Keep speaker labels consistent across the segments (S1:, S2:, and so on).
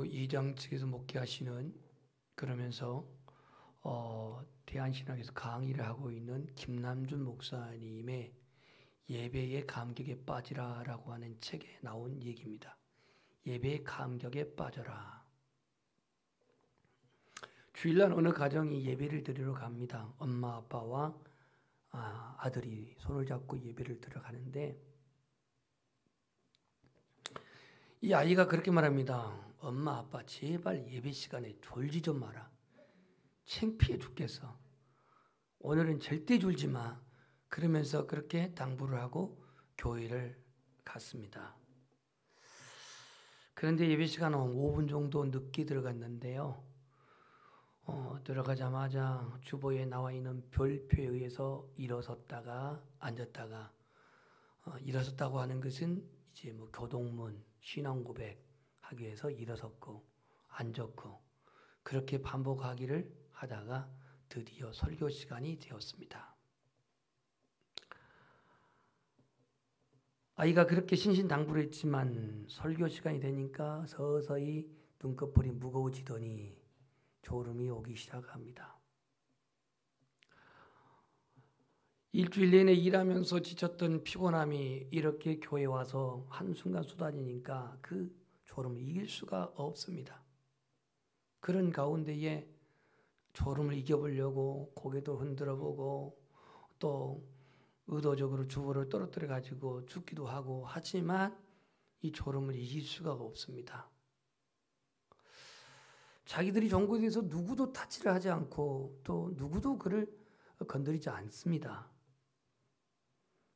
S1: 이장 측에서 목회하시는 그러면서 대한신학에서 강의를 하고 있는 김남준 목사님의 예배의 감격에 빠지라라고 하는 책에 나온 얘기입니다. 예배의 감격에 빠져라. 주일날 어느 가정이 예배를 드리러 갑니다. 엄마 아빠와 아들이 손을 잡고 예배를 드려 가는데 이 아이가 그렇게 말합니다. 엄마 아빠 제발 예배 시간에 졸지 좀 마라. 창피해 죽겠어. 오늘은 절대 졸지 마. 그러면서 그렇게 당부를 하고 교회를 갔습니다. 그런데 예배 시간은 5분 정도 늦게 들어갔는데요. 들어가자마자 주보에 나와 있는 별표에 의해서 일어섰다가 앉았다가 일어섰다고 하는 것은 이제 교동문 신앙 고백 하기 위해서 일어섰고 앉았고 그렇게 반복하기를 하다가 드디어 설교 시간이 되었습니다. 아이가 그렇게 신신당부를 했지만 설교 시간이 되니까 서서히 눈꺼풀이 무거워지더니 졸음이 오기 시작합니다. 일주일 내내 일하면서 지쳤던 피곤함이 이렇게 교회에 와서 한순간 쏟아지니까 그 졸음을 이길 수가 없습니다. 그런 가운데에 졸음을 이겨보려고 고개도 흔들어보고 또 의도적으로 주보를 떨어뜨려 가지고 죽기도 하고 하지만 이 졸음을 이길 수가 없습니다. 자기들이 종교에 대해서 누구도 타치를 하지 않고 또 누구도 그를 건드리지 않습니다.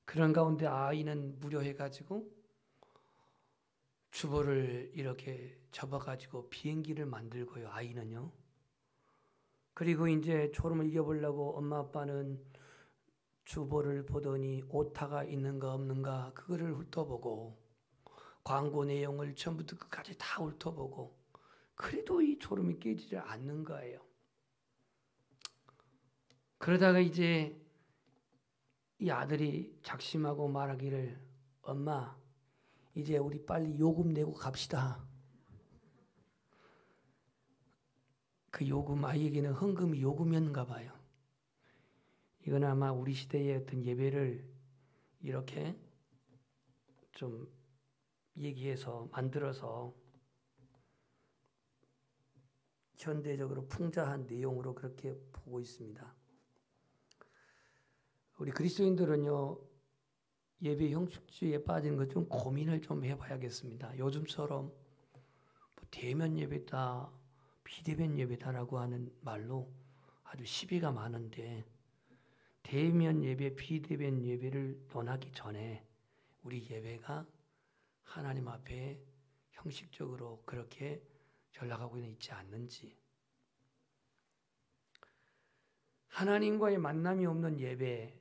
S1: 그런 가운데 아이는 무료해가지고 주보를 이렇게 접어가지고 비행기를 만들고요. 아이는요. 그리고 이제 졸음을 이겨보려고 엄마 아빠는 주보를 보더니 오타가 있는가 없는가 그거를 훑어보고 광고 내용을 처음부터 끝까지 다 훑어보고 그래도 이 졸음이 깨지지 않는 거예요. 그러다가 이제 이 아들이 작심하고 말하기를 엄마 이제 우리 빨리 요금 내고 갑시다. 그 요금 아이에게는 헌금이 요금이었는가 봐요. 이건 아마 우리 시대의 어떤 예배를 이렇게 좀 얘기해서 만들어서 현대적으로 풍자한 내용으로 그렇게 보고 있습니다. 우리 그리스도인들은요 예배 형식주의에 빠지는 것 좀 고민을 좀 해봐야겠습니다. 요즘처럼 대면 예배다, 비대면 예배다라고 하는 말로 아주 시비가 많은데 대면 예배, 비대면 예배를 논하기 전에 우리 예배가 하나님 앞에 형식적으로 그렇게 전락하고 있지 않는지 하나님과의 만남이 없는 예배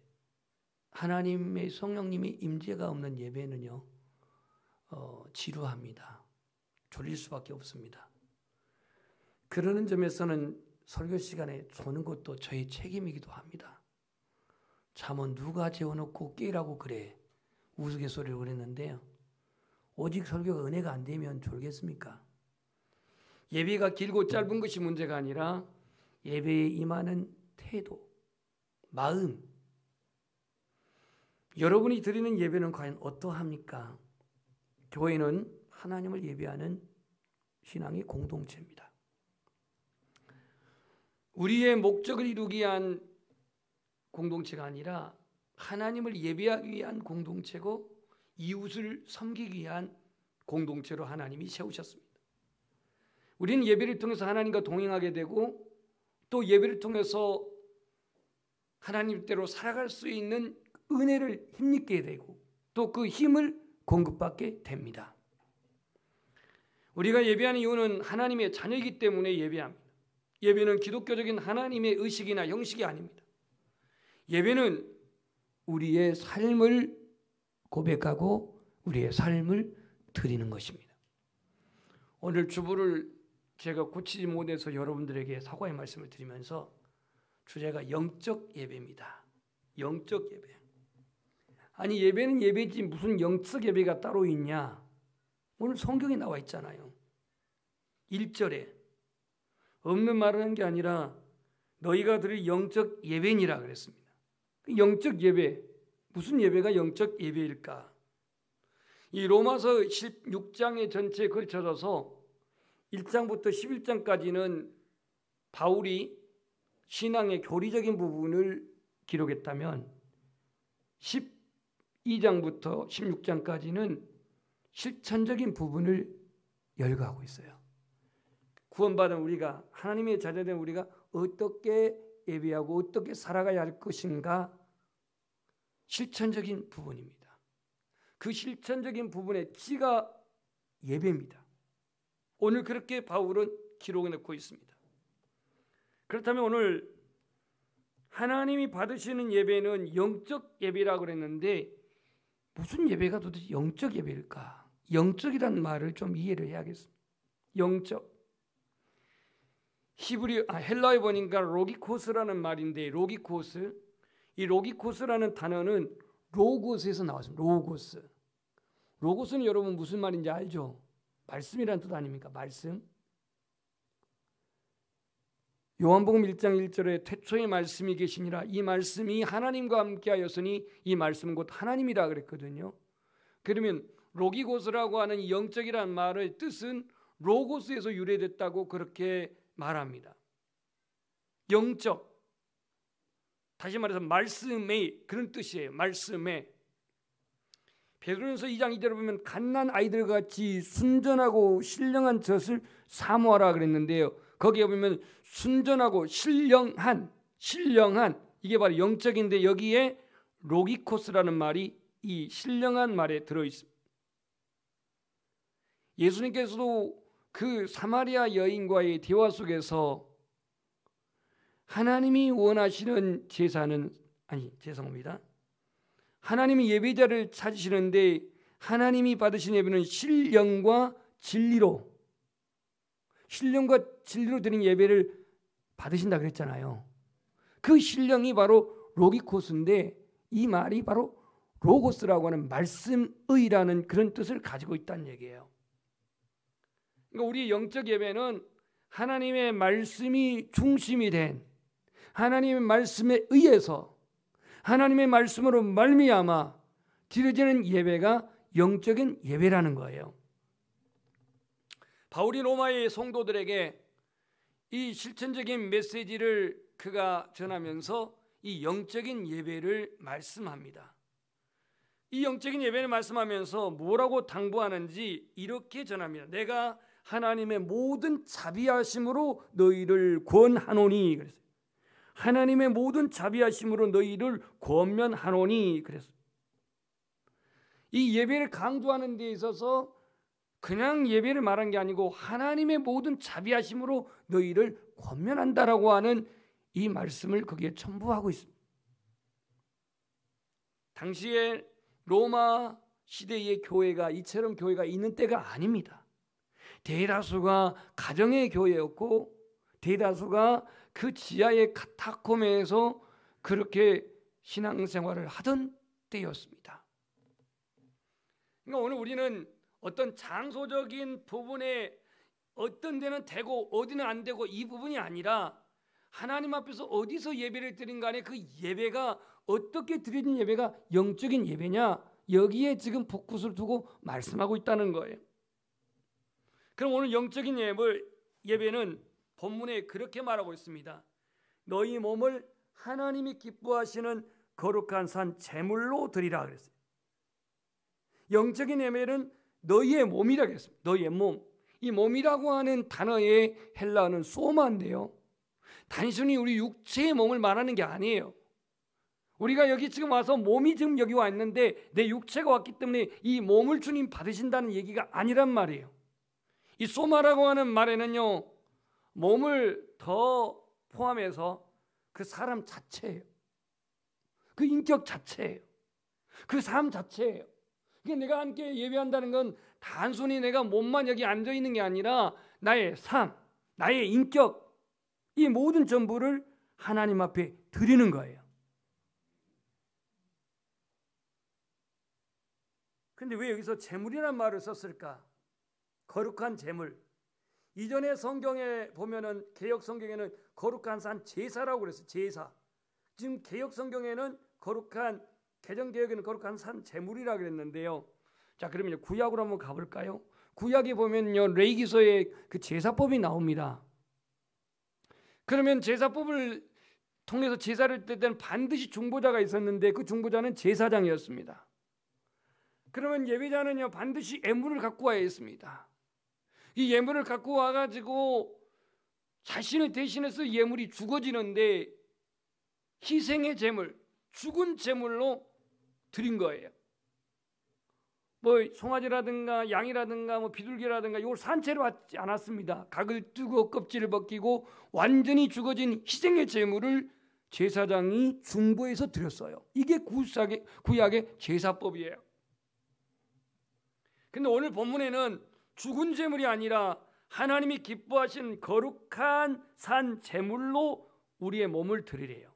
S1: 하나님의 성령님이 임재가 없는 예배는요 지루합니다. 졸릴 수밖에 없습니다. 그러는 점에서는 설교 시간에 조는 것도 저의 책임이기도 합니다. 잠은 누가 재워놓고 깨라고 그래 우스갯소리를 그랬는데요. 오직 설교가 은혜가 안 되면 졸겠습니까? 예배가 길고 짧은 것이 문제가 아니라 예배에 임하는 태도, 마음 여러분이 드리는 예배는 과연 어떠합니까? 교회는 하나님을 예배하는 신앙의 공동체입니다. 우리의 목적을 이루기 위한 공동체가 아니라 하나님을 예배하기 위한 공동체고 이웃을 섬기기 위한 공동체로 하나님이 세우셨습니다. 우리는 예배를 통해서 하나님과 동행하게 되고 또 예배를 통해서 하나님대로 살아갈 수 있는 은혜를 힘입게 되고 또 그 힘을 공급받게 됩니다. 우리가 예배하는 이유는 하나님의 자녀이기 때문에 예배합니다. 예배는 기독교적인 하나님의 의식이나 형식이 아닙니다. 예배는 우리의 삶을 고백하고 우리의 삶을 드리는 것입니다. 오늘 주보를 제가 고치지 못해서 여러분들에게 사과의 말씀을 드리면서 주제가 영적 예배입니다. 영적 예배. 아니 예배는 예배지 무슨 영적 예배가 따로 있냐? 오늘 성경에 나와 있잖아요. 1절에 없는 말을 한 게 아니라 너희가 드릴 영적 예배니라 그랬습니다. 영적 예배, 무슨 예배가 영적 예배일까? 이 로마서 16장의 전체에 걸쳐져서 1장부터 11장까지는 바울이 신앙의 교리적인 부분을 기록했다면 12장부터 16장까지는 실천적인 부분을 열거하고 있어요. 구원받은 우리가, 하나님의 자녀된 우리가 어떻게 예배하고 어떻게 살아가야 할 것인가, 실천적인 부분입니다. 그 실천적인 부분의 키가 예배입니다. 오늘 그렇게 바울은 기록해 놓고 있습니다. 그렇다면 오늘 하나님이 받으시는 예배는 영적 예배라고 그랬는데 무슨 예배가 도대체 영적 예배일까? 영적이라는 말을 좀 이해를 해야겠습니다. 영적. 헬라어 보니까 로기코스라는 말인데, 로기코스. 이 로기코스라는 단어는 로고스에서 나왔습니다. 로고스. 로고스는 여러분 무슨 말인지 알죠? 말씀이라는 뜻 아닙니까? 말씀. 요한복음 1장 1절에 태초에 말씀이 계시니라. 이 말씀이 하나님과 함께하였으니 이 말씀은 곧 하나님이라 그랬거든요. 그러면 로기고스라고 하는 이 영적이라는 말의 뜻은 로고스에서 유래됐다고 그렇게 말합니다. 영적. 다시 말해서 말씀의 그런 뜻이에요. 말씀의. 베드로전서 2장 2절을 보면 갓난 아이들 같이 순전하고 신령한 젖을 사모하라 그랬는데요. 거기에 보면 순전하고 신령한 이게 바로 영적인데 여기에 로기코스라는 말이 이 신령한 말에 들어있습니다. 예수님께서도 그 사마리아 여인과의 대화 속에서 하나님이 원하시는 죄송합니다. 하나님이 예배자를 찾으시는데 하나님이 받으신 예배는 신령과 진리로 드린 예배를 받으신다 그랬잖아요. 그 신령이 바로 로기코스인데 이 말이 바로 로고스라고 하는 말씀의라는 그런 뜻을 가지고 있다는 얘기예요. 그러니까 우리의 영적 예배는 하나님의 말씀이 중심이 된, 하나님의 말씀에 의해서 하나님의 말씀으로 말미암아 드려지는 예배가 영적인 예배라는 거예요. 바울이 로마의 성도들에게 이 실천적인 메시지를 그가 전하면서 이 영적인 예배를 말씀합니다. 이 영적인 예배를 말씀하면서 뭐라고 당부하는지 이렇게 전합니다. 내가 하나님의 모든 자비하심으로 너희를 권하노니 그랬어요. 하나님의 모든 자비하심으로 너희를 권면하노니 그랬어요. 이 예배를 강조하는 데 있어서 그냥 예배를 말한 게 아니고 하나님의 모든 자비하심으로 너희를 권면한다라고 하는 이 말씀을 거기에 첨부하고 있습니다. 당시에 로마 시대의 교회가 이처럼 교회가 있는 때가 아닙니다. 대다수가 가정의 교회였고 대다수가 그 지하의 카타콤에서 그렇게 신앙생활을 하던 때였습니다. 그러니까 오늘 우리는 어떤 장소적인 부분에 어떤 데는 되고 어디는 안 되고 이 부분이 아니라 하나님 앞에서 어디서 예배를 드린 간에 그 예배가 어떻게 드려진 예배가 영적인 예배냐, 여기에 지금 포커스를 두고 말씀하고 있다는 거예요. 그럼 오늘 영적인 예배는 본문에 그렇게 말하고 있습니다. 너희 몸을 하나님이 기뻐하시는 거룩한 산 제물로 드리라 그랬어요. 영적인 예배는 너희의 몸이라고 했습니다. 너희의 몸. 이 몸이라고 하는 단어의 헬라어는 소마인데요. 단순히 우리 육체의 몸을 말하는 게 아니에요. 우리가 여기 지금 와서 몸이 지금 여기 와 있는데 내 육체가 왔기 때문에 이 몸을 주님 받으신다는 얘기가 아니란 말이에요. 이 소마라고 하는 말에는요, 몸을 더 포함해서 그 사람 자체예요. 그 인격 자체예요. 그 삶 자체예요. 내가 함께 예배한다는 건 단순히 내가 몸만 여기 앉아 있는 게 아니라 나의 삶, 나의 인격, 이 모든 전부를 하나님 앞에 드리는 거예요. 근데 왜 여기서 제물이라는 말을 썼을까? 거룩한 제물. 이전에 성경에 보면은 개역 성경에는 거룩한 산 제사라고 그랬어요. 제사. 지금 개역 성경에는 거룩한 개정 개역에는 거룩한 산 제물이라 그랬는데요. 자, 그러면 구약으로 한번 가볼까요? 구약에 보면요, 레위기서에 그 제사법이 나옵니다. 그러면 제사법을 통해서 제사를 할 때는 반드시 중보자가 있었는데 그 중보자는 제사장이었습니다. 그러면 예배자는요 반드시 예물을 갖고 와야 했습니다. 이 예물을 갖고 와가지고 자신을 대신해서 예물이 죽어지는데 희생의 제물, 죽은 제물로 드린 거예요. 뭐 송아지라든가 양이라든가 뭐 비둘기라든가 이걸 산채로 하지 않았습니다. 각을 뜨고 껍질을 벗기고 완전히 죽어진 희생의 제물을 제사장이 중보해서 드렸어요. 이게 구약의 제사법이에요. 근데 오늘 본문에는 죽은 제물이 아니라 하나님이 기뻐하신 거룩한 산 제물로 우리의 몸을 드리래요.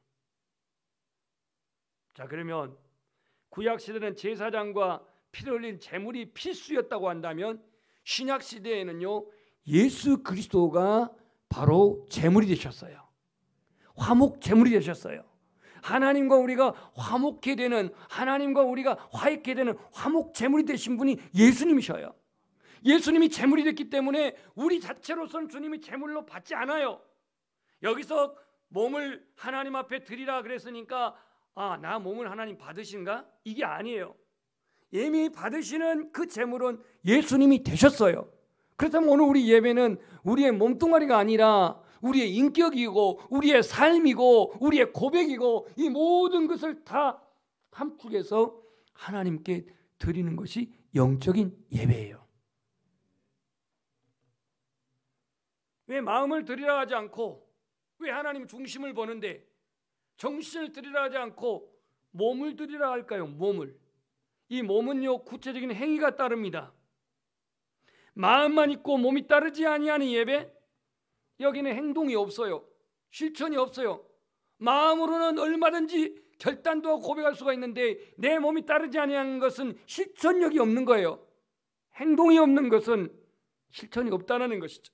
S1: 자, 그러면 구약 시대는 제사장과 피를 흘린 제물이 필수였다고 한다면 신약 시대에는요 예수 그리스도가 바로 제물이 되셨어요. 화목 제물이 되셨어요. 하나님과 우리가 화목해 되는, 하나님과 우리가 화해케 되는 화목 제물이 되신 분이 예수님이셔요. 예수님이 제물이 됐기 때문에 우리 자체로서는 주님이 제물로 받지 않아요. 여기서 몸을 하나님 앞에 드리라 그랬으니까 나 몸을 하나님 받으신가? 이게 아니에요. 이미 받으시는 그 제물은 예수님이 되셨어요. 그렇다면 오늘 우리 예배는 우리의 몸뚱아리가 아니라 우리의 인격이고 우리의 삶이고 우리의 고백이고 이 모든 것을 다 함축해서 하나님께 드리는 것이 영적인 예배예요. 왜 마음을 드리라 하지 않고, 왜 하나님 중심을 보는데 정신을 드리라 하지 않고 몸을 드리라 할까요? 몸을. 이 몸은요 구체적인 행위가 따릅니다. 마음만 있고 몸이 따르지 아니하는 예배, 여기는 행동이 없어요. 실천이 없어요. 마음으로는 얼마든지 결단도 하고 고백할 수가 있는데 내 몸이 따르지 아니하는 것은 실천력이 없는 거예요. 행동이 없는 것은 실천이 없다는 것이죠.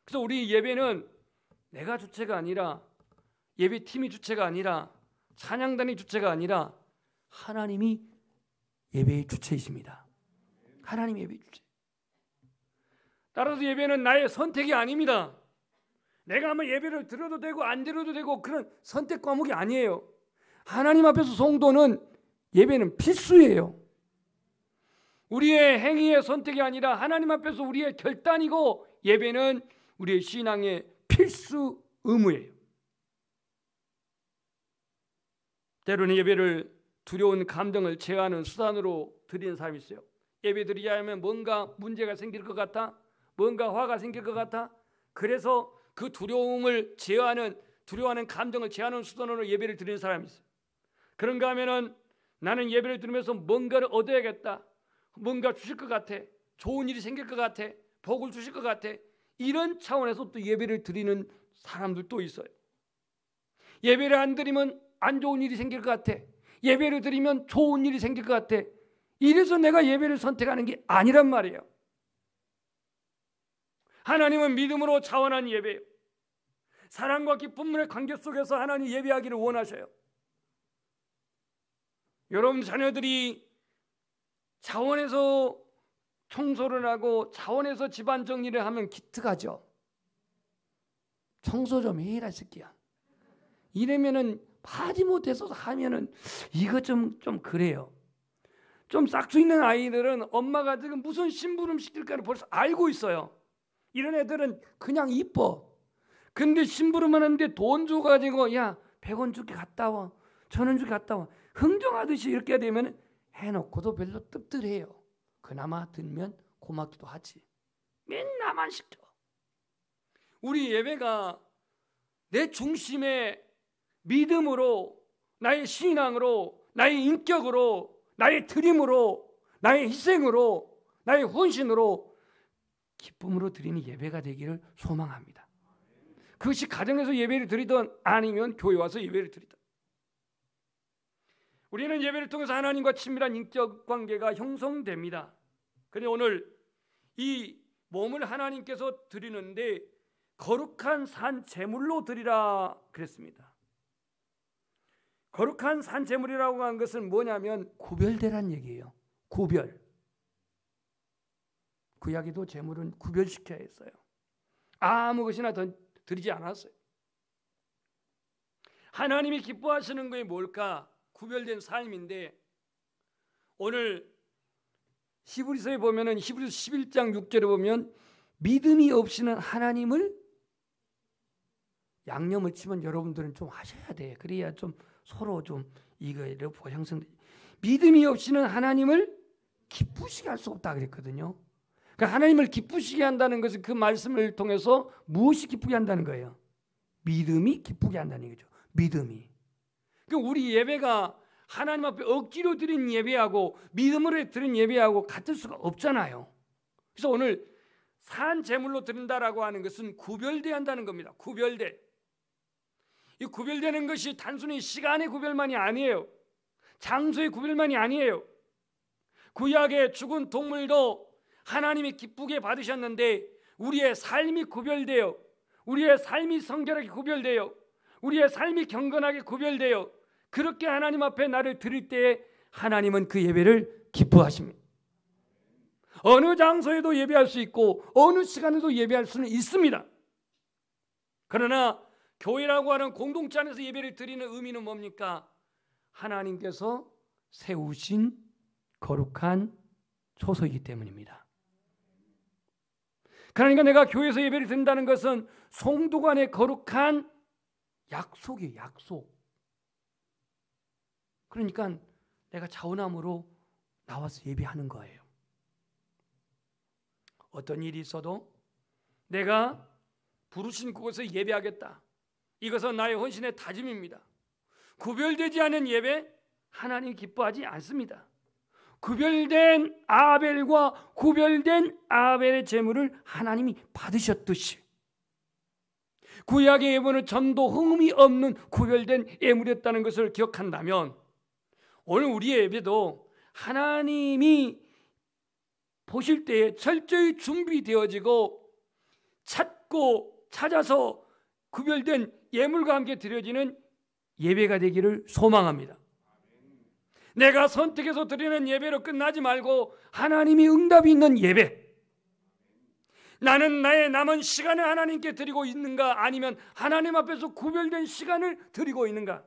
S1: 그래서 우리 예배는 내가 주체가 아니라, 예배팀이 주체가 아니라, 찬양단이 주체가 아니라 하나님이 예배의 주체이십니다. 하나님이 예배의 주체. 따라서 예배는 나의 선택이 아닙니다. 내가 한번 예배를 드려도 되고 안 드려도 되고 그런 선택 과목이 아니에요. 하나님 앞에서 성도는 예배는 필수예요. 우리의 행위의 선택이 아니라 하나님 앞에서 우리의 결단이고 예배는 우리의 신앙의 필수 의무예요. 때로는 예배를 두려운 감정을 제어하는 수단으로 드리는 사람이 있어요. 예배 드리자 하면 뭔가 문제가 생길 것 같아, 뭔가 화가 생길 것 같아. 그래서 그 두려움을 제어하는, 두려워하는 감정을 제어하는 수단으로 예배를 드리는 사람이 있어요. 그런가 하면은 나는 예배를 드리면서 뭔가를 얻어야겠다, 뭔가 주실 것 같아, 좋은 일이 생길 것 같아, 복을 주실 것 같아, 이런 차원에서 또 예배를 드리는 사람들도 있어요. 예배를 안 드리면 안 좋은 일이 생길 것 같아, 예배를 드리면 좋은 일이 생길 것 같아. 이래서 내가 예배를 선택하는 게 아니란 말이에요. 하나님은 믿음으로 자원한 예배예요. 사랑과 기쁨의 관계 속에서 하나님 예배하기를 원하셔요. 여러분 자녀들이 자원해서 청소를 하고 자원해서 집안 정리를 하면 기특하죠. 청소 좀 해라 새끼야. 이러면은 하지 못해서 하면은 이거 좀 그래요. 좀 싹수 있는 아이들은 엄마가 지금 무슨 심부름 시킬까를 벌써 알고 있어요. 이런 애들은 그냥 이뻐. 근데 심부름 하는데 돈 줘가지고 야 100원 줄게 갔다 와, 1000원 줄게 갔다 와, 흥정하듯이 이렇게 되면 해놓고도 별로 씁쓸해요. 그나마 들면 고맙기도 하지. 맨나만 시켜. 우리 예배가 내 중심에 믿음으로, 나의 신앙으로, 나의 인격으로, 나의 드림으로, 나의 희생으로, 나의 헌신으로, 기쁨으로 드리는 예배가 되기를 소망합니다. 그것이 가정에서 예배를 드리든 아니면 교회 와서 예배를 드리든, 우리는 예배를 통해서 하나님과 친밀한 인격 관계가 형성됩니다. 그런데 오늘 이 몸을 하나님께서 드리는데 거룩한 산 제물로 드리라 그랬습니다. 거룩한 산 제물이라고 한 것은 뭐냐면 구별되란 얘기예요. 구별. 구약에도 제물은 구별시켜야 했어요. 아무 것이나 드리지 않았어요. 하나님이 기뻐하시는 것이 뭘까? 구별된 삶인데, 오늘 히브리서에 보면은 히브리서 11장 6절에 보면 믿음이 없이는 하나님을, 양념을 치면 여러분들은 좀 하셔야 돼. 그래야 좀 서로 좀 이거를 보양성. 믿음이 없이는 하나님을 기쁘시게 할 수 없다 그랬거든요. 그러니까 하나님을 기쁘시게 한다는 것은 그 말씀을 통해서 무엇이 기쁘게 한다는 거예요? 믿음이 기쁘게 한다는 거죠. 믿음이. 그러니까 우리 예배가 하나님 앞에 억지로 드린 예배하고 믿음으로 드린 예배하고 같을 수가 없잖아요. 그래서 오늘 산 제물로 드린다라고 하는 것은 구별돼야 한다는 겁니다. 구별돼. 이 구별되는 것이 단순히 시간의 구별만이 아니에요. 장소의 구별만이 아니에요. 구약의 죽은 동물도 하나님이 기쁘게 받으셨는데 우리의 삶이 구별돼요. 우리의 삶이 성결하게 구별돼요. 우리의 삶이 경건하게 구별돼요. 그렇게 하나님 앞에 나를 드릴 때에 하나님은 그 예배를 기뻐하십니다. 어느 장소에도 예배할 수 있고 어느 시간에도 예배할 수는 있습니다. 그러나 교회라고 하는 공동체 안에서 예배를 드리는 의미는 뭡니까? 하나님께서 세우신 거룩한 초소이기 때문입니다. 그러니까 내가 교회에서 예배를 드린다는 것은 성도 간의 거룩한 약속이에요. 약속. 그러니까 내가 자원함으로 나와서 예배하는 거예요. 어떤 일이 있어도 내가 부르신 그곳에서 예배하겠다. 이것은 나의 헌신의 다짐입니다. 구별되지 않은 예배 하나님 기뻐하지 않습니다. 구별된 아벨과 구별된 아벨의 제물을 하나님이 받으셨듯이 구약의 예물은 전도 흠이 없는 구별된 예물이었다는 것을 기억한다면 오늘 우리의 예배도 하나님이 보실 때에 철저히 준비되어지고 찾고 찾아서 구별된 예물과 함께 드려지는 예배가 되기를 소망합니다. 내가 선택해서 드리는 예배로 끝나지 말고 하나님이 응답이 있는 예배. 나는 나의 남은 시간을 하나님께 드리고 있는가? 아니면 하나님 앞에서 구별된 시간을 드리고 있는가?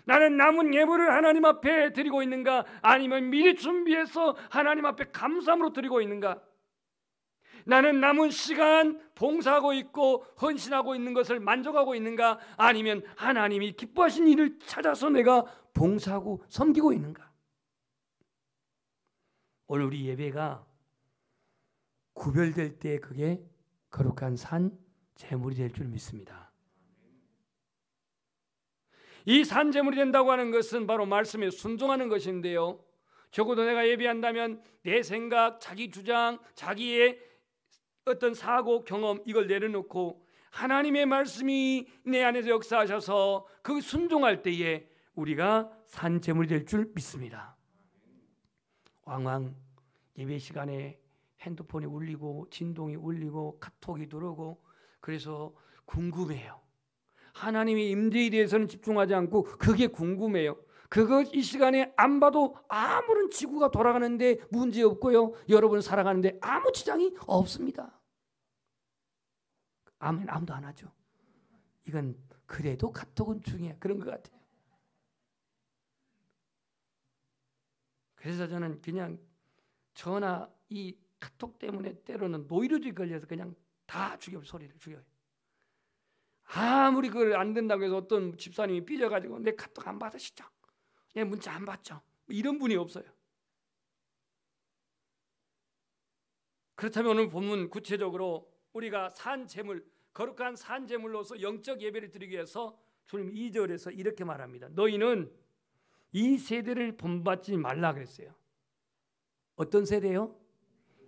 S1: 나는 남은 예물을 하나님 앞에 드리고 있는가? 아니면 미리 준비해서 하나님 앞에 감사함으로 드리고 있는가? 나는 남은 시간 봉사하고 있고 헌신하고 있는 것을 만족하고 있는가? 아니면 하나님이 기뻐하신 일을 찾아서 내가 봉사하고 섬기고 있는가? 오늘 우리 예배가 구별될 때 그게 거룩한 산 제물이 될 줄 믿습니다. 이 산 제물이 된다고 하는 것은 바로 말씀에 순종하는 것인데요. 적어도 내가 예배한다면 내 생각, 자기 주장, 자기의 어떤 사고, 경험 이걸 내려놓고 하나님의 말씀이 내 안에서 역사하셔서 그 순종할 때에 우리가 산 제물이 될 줄 믿습니다. 왕왕 예배 시간에 핸드폰이 울리고 진동이 울리고 카톡이 들어오고 그래서 궁금해요. 하나님의 임재에 대해서는 집중하지 않고 그게 궁금해요. 그거 이 시간에 안 봐도 아무런 지구가 돌아가는데 문제 없고요. 여러분 살아가는데 아무 지장이 없습니다. 아멘. 아무도 안 하죠. 이건 그래도 카톡은 중요해. 그런 것 같아요. 그래서 저는 그냥 전화 이 카톡 때문에 때로는 노이로제 걸려서 그냥 다 죽여요. 소리를 죽여요. 아무리 그걸 안 된다고 해서 어떤 집사님이 삐져가지고 내 카톡 안 받으시죠? 내 문자 안 받죠? 이런 분이 없어요. 그렇다면 오늘 본문 구체적으로 우리가 산 제물, 거룩한 산 제물로서 영적 예배를 드리기 위해서 주님 2절에서 이렇게 말합니다. 너희는 이 세대를 본받지 말라 그랬어요. 어떤 세대요?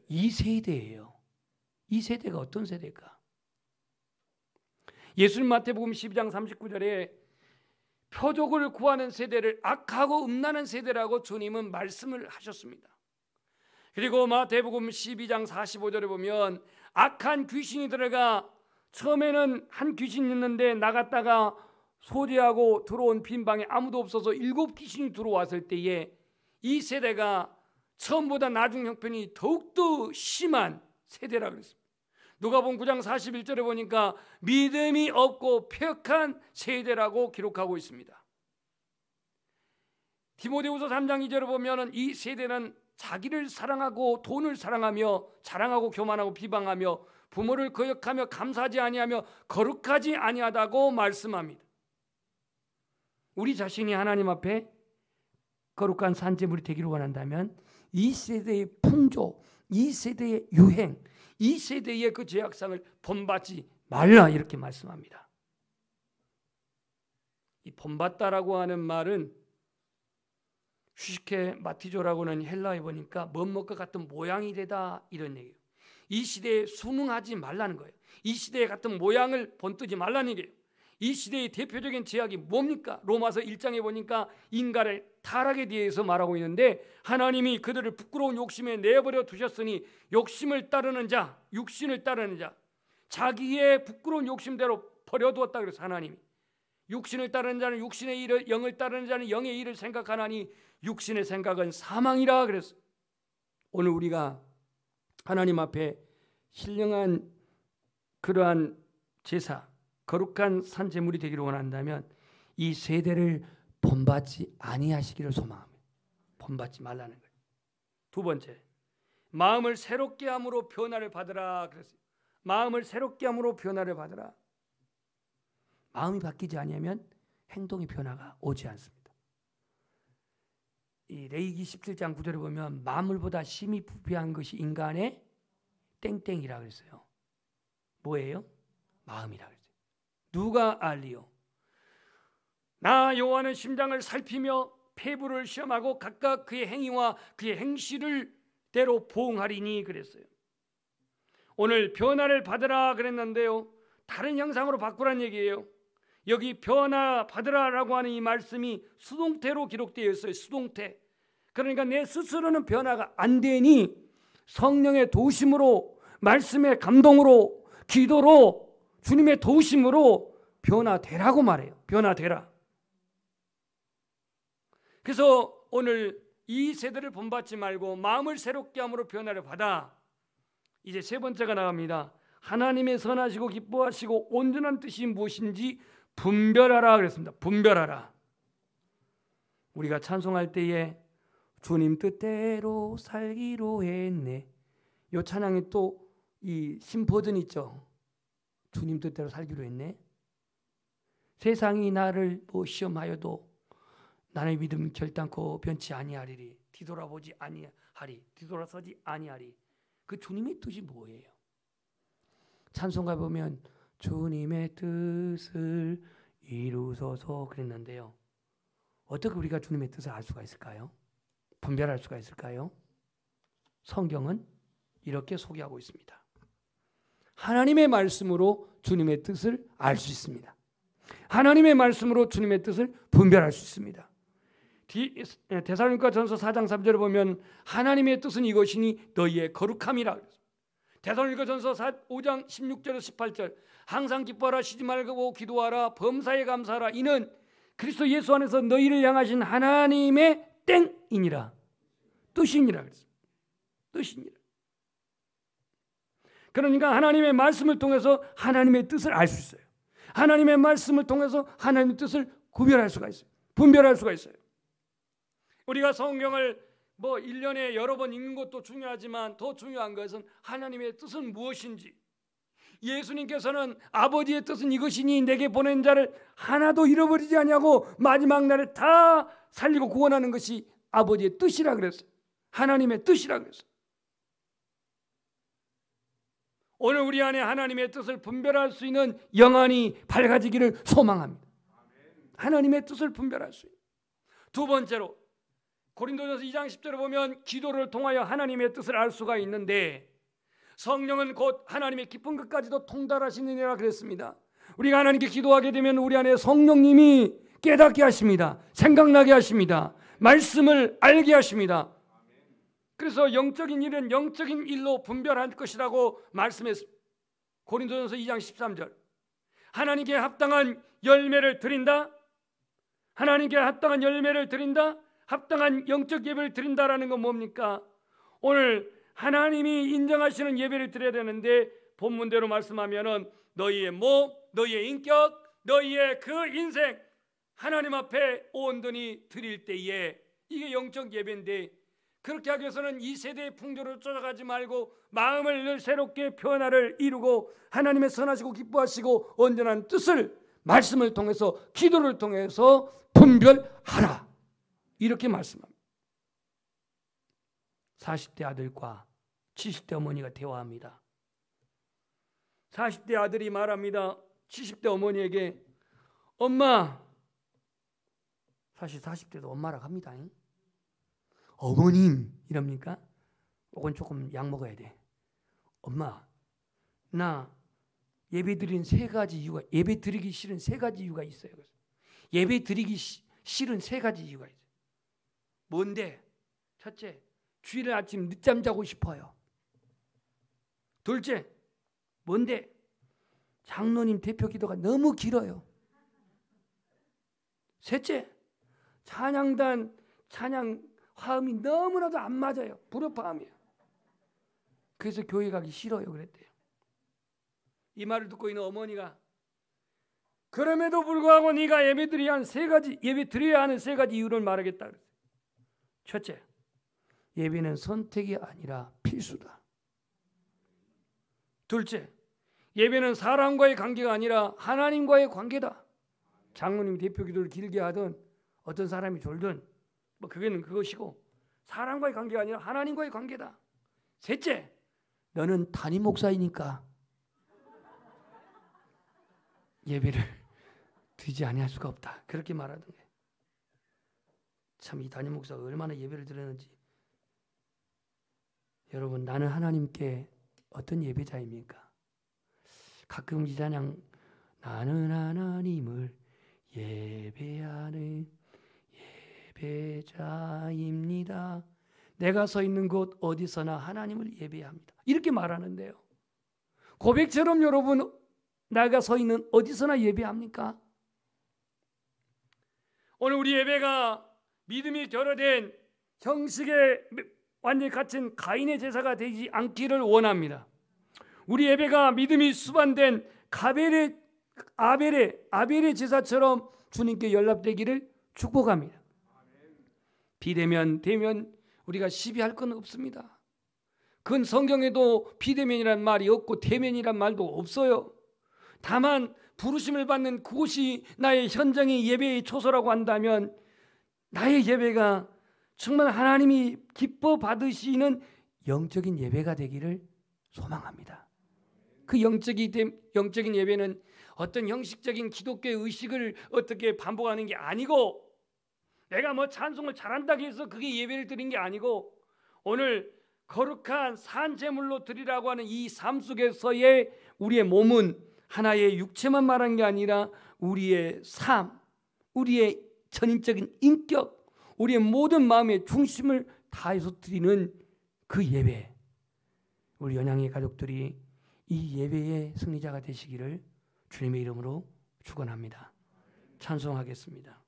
S1: 이 세대예요. 이 세대가 어떤 세대일까? 예수님 마태복음 12장 39절에 표적을 구하는 세대를 악하고 음란한 세대라고 주님은 말씀을 하셨습니다. 그리고 마태복음 12장 45절에 보면 악한 귀신이 들어가 처음에는 한 귀신이 있는데 나갔다가 소재하고 들어온 빈 방에 아무도 없어서 7 귀신이 들어왔을 때에 이 세대가 처음보다 나중 형편이 더욱더 심한 세대라 그랬습니다. 누가복음 9장 41절에 보니까 믿음이 없고 폐역한 세대라고 기록하고 있습니다. 디모데후서 3장 2절에 보면 이 세대는 자기를 사랑하고 돈을 사랑하며 자랑하고 교만하고 비방하며 부모를 거역하며 감사하지 아니하며 거룩하지 아니하다고 말씀합니다. 우리 자신이 하나님 앞에 거룩한 산재물이 되기를 원한다면 이 세대의 풍조, 이 세대의 유행, 이 세대의 그 죄악상을 본받지 말라 이렇게 말씀합니다. 이 본받다라고 하는 말은 휘시케 마티조라고는 헬라에 보니까 멋먹과 같은 모양이 되다 이런 얘기예요. 이 시대에 순응하지 말라는 거예요. 이 시대에 같은 모양을 본뜨지 말라는 얘기예요. 이 시대의 대표적인 죄악이 뭡니까? 로마서 1장에 보니까 인간의 타락에 대해서 말하고 있는데 하나님이 그들을 부끄러운 욕심에 내버려 두셨으니 욕심을 따르는 자, 육신을 따르는 자, 자기의 부끄러운 욕심대로 버려두었다 그래서 하나님이 육신을 따르는 자는 육신의 일을, 영을 따르는 자는 영의 일을 생각하나니 육신의 생각은 사망이라 그랬어. 오늘 우리가 하나님 앞에 신령한 그러한 제사, 거룩한 산제물이 되기를 원한다면 이 세대를 본받지 아니하시기를 소망합니다. 본받지 말라는 거예요. 두 번째, 마음을 새롭게 함으로 변화를 받으라 그랬어요. 마음을 새롭게 함으로 변화를 받으라. 마음이 바뀌지 아니하면 행동의 변화가 오지 않습니다. 이 레위기 17장 9절에 보면 만물보다 심히 부패한 것이 인간의 땡땡이라 그랬어요. 뭐예요? 마음이라 그랬어요. 누가 알리요? 나 여호와는 심장을 살피며 폐부를 시험하고 각각 그의 행위와 그의 행실을 대로 보응하리니 그랬어요. 오늘 변화를 받으라 그랬는데요, 다른 형상으로 바꾸란 얘기예요. 여기 변화 받으라라고 하는 이 말씀이 수동태로 기록되어 있어요. 수동태. 그러니까 내 스스로는 변화가 안 되니 성령의 도우심으로, 말씀의 감동으로, 기도로, 주님의 도우심으로 변화되라고 말해요. 변화되라. 그래서 오늘 이 세대를 본받지 말고 마음을 새롭게 함으로 변화를 받아. 이제 세 번째가 나갑니다. 하나님의 선하시고 기뻐하시고 온전한 뜻이 무엇인지 분별하라 그랬습니다. 분별하라. 우리가 찬송할 때에 주님 뜻대로 살기로 했네. 이 찬양에 또 이 신버전 있죠. 주님 뜻대로 살기로 했네. 세상이 나를 뭐 시험하여도 나의 믿음 결단코 변치 아니하리리. 뒤돌아보지 아니하리. 뒤돌아서지 아니하리. 그 주님의 뜻이 뭐예요? 찬송가 보면 주님의 뜻을 이루소서 그랬는데요. 어떻게 우리가 주님의 뜻을 알 수가 있을까요? 분별할 수가 있을까요? 성경은 이렇게 소개하고 있습니다. 하나님의 말씀으로 주님의 뜻을 알 수 있습니다. 하나님의 말씀으로 주님의 뜻을 분별할 수 있습니다. 데살로니가전서 4장 3절에 보면 하나님의 뜻은 이것이니 너희의 거룩함이라. 데살로니가전서 5장 16절에서 18절 항상 기뻐하라, 쉬지 말고 기도하라, 범사에 감사하라. 이는 그리스도 예수 안에서 너희를 향하신 하나님의 땡이니라. 뜻이니라 그랬습니다. 뜻이니라. 그러니까 하나님의 말씀을 통해서 하나님의 뜻을 알 수 있어요. 하나님의 말씀을 통해서 하나님의 뜻을 구별할 수가 있어요. 분별할 수가 있어요. 우리가 성경을 1년에 여러 번 읽는 것도 중요하지만 더 중요한 것은 하나님의 뜻은 무엇인지. 예수님께서는 아버지의 뜻은 이것이니 내게 보낸 자를 하나도 잃어버리지 아니하고 마지막 날에 다 살리고 구원하는 것이 아버지의 뜻이라 그랬어요. 하나님의 뜻이라 그랬어요. 오늘 우리 안에 하나님의 뜻을 분별할 수 있는 영안이 밝아지기를 소망합니다. 하나님의 뜻을 분별할 수 있는. 두 번째로 고린도전서 2장 10절에 보면 기도를 통하여 하나님의 뜻을 알 수가 있는데 성령은 곧 하나님의 깊은 것까지도 통달하시느니라 그랬습니다. 우리가 하나님께 기도하게 되면 우리 안에 성령님이 깨닫게 하십니다. 생각나게 하십니다. 말씀을 알게 하십니다. 그래서 영적인 일은 영적인 일로 분별할 것이라고 말씀했습니다. 고린도전서 2장 13절. 하나님께 합당한 열매를 드린다. 하나님께 합당한 열매를 드린다. 합당한 영적 예배를 드린다라는 건 뭡니까? 오늘 하나님이 인정하시는 예배를 드려야 되는데 본문대로 말씀하면은 너희의 몸, 너희의 인격, 너희의 그 인생 하나님 앞에 온전히 드릴 때에 이게 영적 예배인데, 그렇게 하기 위해서는 이 세대의 풍조를 쫓아가지 말고 마음을 늘 새롭게 변화를 이루고 하나님의 선하시고 기뻐하시고 온전한 뜻을 말씀을 통해서 기도를 통해서 분별하라, 이렇게 말씀합니다. 40대 아들과 70대 어머니가 대화합니다. 40대 아들이 말합니다. 70대 어머니에게, 엄마, 사실 40대도 엄마라고 합니다. 어머님 이럽니까? 혹은 조금 약 먹어야 돼. 엄마, 나 예배 드리는 세 가지 이유가, 예배 드리기 싫은 세 가지 이유가 있어요. 예배 드리기 싫은 세 가지 이유가 있어요. 뭔데? 첫째, 주일 아침 늦잠 자고 싶어요. 둘째, 뭔데? 장로님 대표 기도가 너무 길어요. 셋째, 찬양단 찬양 화음이 너무나도 안 맞아요. 불협화음이에요. 그래서 교회 가기 싫어요 그랬대요. 이 말을 듣고 있는 어머니가, 그럼에도 불구하고 네가 예배 드려야 하는 세 가지 이유를 말하겠다 그랬어요. 첫째, 예배는 선택이 아니라 필수다. 둘째, 예배는 사람과의 관계가 아니라 하나님과의 관계다. 장로님이 대표 기도를 길게 하든 어떤 사람이 졸든 뭐 그게는 그것이고, 사람과의 관계가 아니라 하나님과의 관계다. 셋째, 너는 담임 목사이니까 예배를 드리지 아니할 수가 없다. 그렇게 말하던 거예요. 참 이 담임 목사가 얼마나 예배를 드렸는지. 여러분, 나는 하나님께 어떤 예배자입니까? 가끔 이 찬양, 나는 하나님을 예배하는 예배자입니다. 내가 서 있는 곳 어디서나 하나님을 예배합니다. 이렇게 말하는데요. 고백처럼 여러분, 내가 서 있는 어디서나 예배합니까? 오늘 우리 예배가 믿음이 결여된 형식에 완전히 갇힌 가인의 제사가 되지 않기를 원합니다. 우리 예배가 믿음이 수반된 아벨의 제사처럼 주님께 연락되기를 축복합니다. 비대면, 대면 우리가 시비할 건 없습니다. 그건 성경에도 비대면이란 말이 없고 대면이란 말도 없어요. 다만 부르심을 받는 그곳이 나의 현장의 예배의 초소라고 한다면 나의 예배가 정말 하나님이 기뻐 받으시는 영적인 예배가 되기를 소망합니다. 그 영적인 예배는 어떤 형식적인 기독교의 의식을 어떻게 반복하는 게 아니고, 내가 뭐 찬송을 잘한다고 해서 그게 예배를 드린 게 아니고, 오늘 거룩한 산제물로 드리라고 하는 이 삶 속에서의 우리의 몸은 하나의 육체만 말한 게 아니라 우리의 삶, 우리의 전인적인 인격, 우리의 모든 마음의 중심을 다해서 드리는 그 예배, 우리 연양의 가족들이 이 예배의 승리자가 되시기를 주님의 이름으로 축원합니다. 찬송하겠습니다.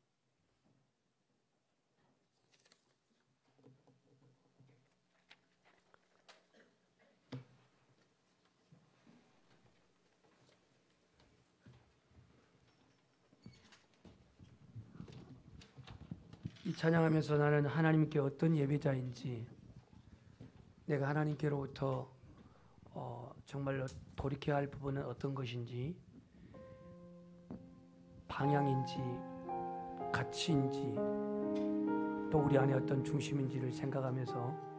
S1: 이 찬양하면서 나는 하나님께 어떤 예배자인지, 내가 하나님께로부터 정말로 돌이켜야 할 부분은 어떤 것인지, 방향인지 가치인지 또 우리 안에 어떤 중심인지를 생각하면서